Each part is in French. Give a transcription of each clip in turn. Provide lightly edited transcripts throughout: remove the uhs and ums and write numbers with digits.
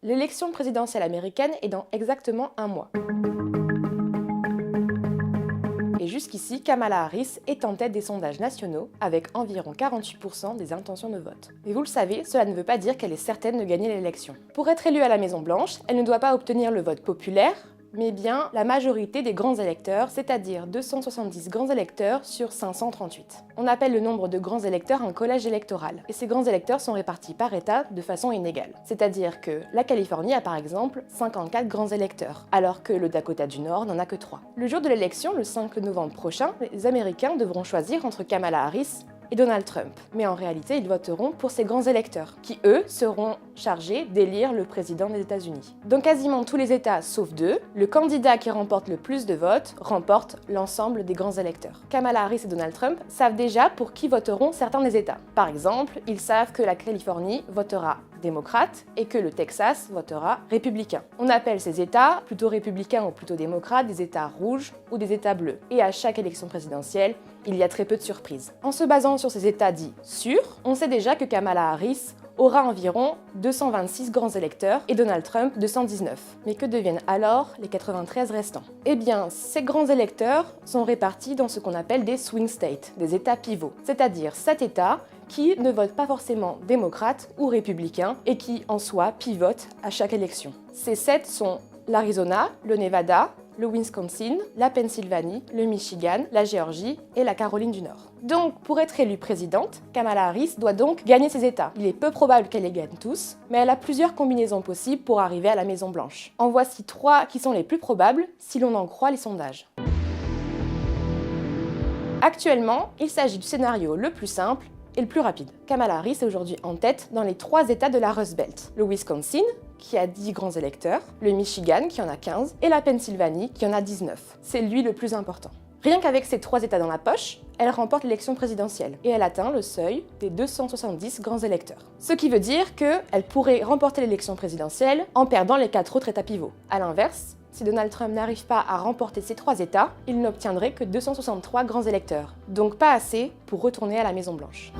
L'élection présidentielle américaine est dans exactement un mois. Et jusqu'ici, Kamala Harris est en tête des sondages nationaux avec environ 48% des intentions de vote. Mais vous le savez, cela ne veut pas dire qu'elle est certaine de gagner l'élection. Pour être élue à la Maison-Blanche, elle ne doit pas obtenir le vote populaire, mais bien la majorité des grands électeurs, c'est-à-dire 270 grands électeurs sur 538. On appelle le nombre de grands électeurs un collège électoral, et ces grands électeurs sont répartis par État de façon inégale. C'est-à-dire que la Californie a par exemple 54 grands électeurs, alors que le Dakota du Nord n'en a que 3. Le jour de l'élection, le 5 novembre prochain, les Américains devront choisir entre Kamala Harris et Donald Trump. Mais en réalité, ils voteront pour ces grands électeurs, qui eux seront chargés d'élire le président des États-Unis. Dans quasiment tous les États sauf 2, le candidat qui remporte le plus de votes remporte l'ensemble des grands électeurs. Kamala Harris et Donald Trump savent déjà pour qui voteront certains des États. Par exemple, ils savent que la Californie votera démocrate et que le Texas votera républicain. On appelle ces États, plutôt républicains ou plutôt démocrates, des États rouges ou des États bleus. Et à chaque élection présidentielle, il y a très peu de surprises. En se basant sur ces États dits sûrs, on sait déjà que Kamala Harris aura environ 226 grands électeurs et Donald Trump 219. Mais que deviennent alors les 93 restants? Eh bien, ces grands électeurs sont répartis dans ce qu'on appelle des swing states, des États pivots, c'est-à-dire 7 États qui ne votent pas forcément démocrates ou républicains et qui, en soi, pivotent à chaque élection. Ces 7 sont l'Arizona, le Nevada, le Wisconsin, la Pennsylvanie, le Michigan, la Géorgie et la Caroline du Nord. Donc, pour être élue présidente, Kamala Harris doit donc gagner ces États. Il est peu probable qu'elle les gagne tous, mais elle a plusieurs combinaisons possibles pour arriver à la Maison-Blanche. En voici 3 qui sont les plus probables, si l'on en croit les sondages. Actuellement, il s'agit du scénario le plus simple et le plus rapide. Kamala Harris est aujourd'hui en tête dans les 3 États de la Rust Belt. Le Wisconsin, qui a 10 grands électeurs, le Michigan, qui en a 15, et la Pennsylvanie, qui en a 19. C'est lui le plus important. Rien qu'avec ces 3 États dans la poche, elle remporte l'élection présidentielle et elle atteint le seuil des 270 grands électeurs. Ce qui veut dire qu'elle pourrait remporter l'élection présidentielle en perdant les 4 autres États pivots. A l'inverse, si Donald Trump n'arrive pas à remporter ces 3 États, il n'obtiendrait que 263 grands électeurs, donc pas assez pour retourner à la Maison-Blanche.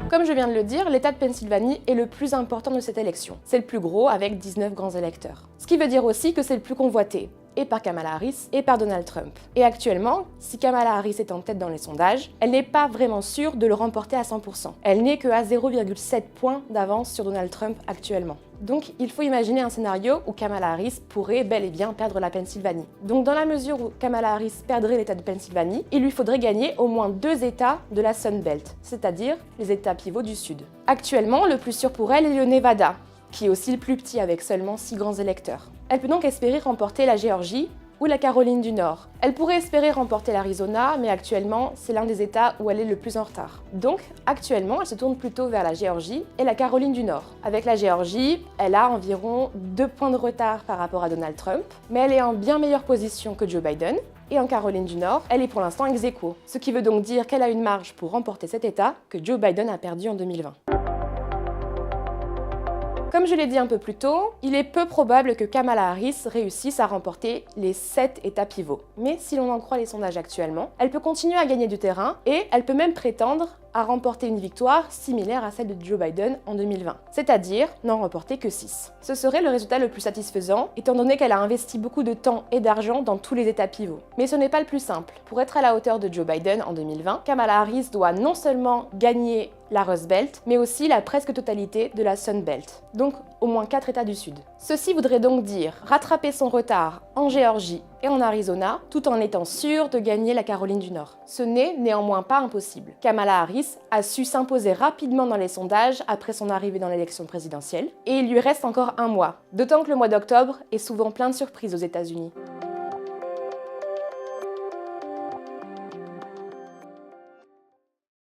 Comme je viens de le dire, l'État de Pennsylvanie est le plus important de cette élection. C'est le plus gros avec 19 grands électeurs. Ce qui veut dire aussi que c'est le plus convoité, et par Kamala Harris et par Donald Trump. Et actuellement, si Kamala Harris est en tête dans les sondages, elle n'est pas vraiment sûre de le remporter à 100%. Elle n'est que à 0,7 points d'avance sur Donald Trump actuellement. Donc il faut imaginer un scénario où Kamala Harris pourrait bel et bien perdre la Pennsylvanie. Donc dans la mesure où Kamala Harris perdrait l'État de Pennsylvanie, il lui faudrait gagner au moins 2 États de la Sun Belt, c'est-à-dire les États pivots du Sud. Actuellement, le plus sûr pour elle est le Nevada, qui est aussi le plus petit avec seulement 6 grands électeurs. Elle peut donc espérer remporter la Géorgie ou la Caroline du Nord. Elle pourrait espérer remporter l'Arizona, mais actuellement, c'est l'un des États où elle est le plus en retard. Donc, actuellement, elle se tourne plutôt vers la Géorgie et la Caroline du Nord. Avec la Géorgie, elle a environ 2 points de retard par rapport à Donald Trump, mais elle est en bien meilleure position que Joe Biden. Et en Caroline du Nord, elle est pour l'instant ex aequo, ce qui veut donc dire qu'elle a une marge pour remporter cet État que Joe Biden a perdu en 2020. Comme je l'ai dit un peu plus tôt, il est peu probable que Kamala Harris réussisse à remporter les 7 États pivots. Mais si l'on en croit les sondages actuellement, elle peut continuer à gagner du terrain et elle peut même prétendre à remporter une victoire similaire à celle de Joe Biden en 2020, c'est-à-dire n'en remporter que 6. Ce serait le résultat le plus satisfaisant, étant donné qu'elle a investi beaucoup de temps et d'argent dans tous les États pivots. Mais ce n'est pas le plus simple. Pour être à la hauteur de Joe Biden en 2020, Kamala Harris doit non seulement gagner la Rust Belt, mais aussi la presque totalité de la Sun Belt, donc au moins 4 États du Sud. Ceci voudrait donc dire rattraper son retard en Géorgie et en Arizona, tout en étant sûr de gagner la Caroline du Nord. Ce n'est néanmoins pas impossible. Kamala Harris a su s'imposer rapidement dans les sondages après son arrivée dans l'élection présidentielle, et il lui reste encore un mois, d'autant que le mois d'octobre est souvent plein de surprises aux États-Unis.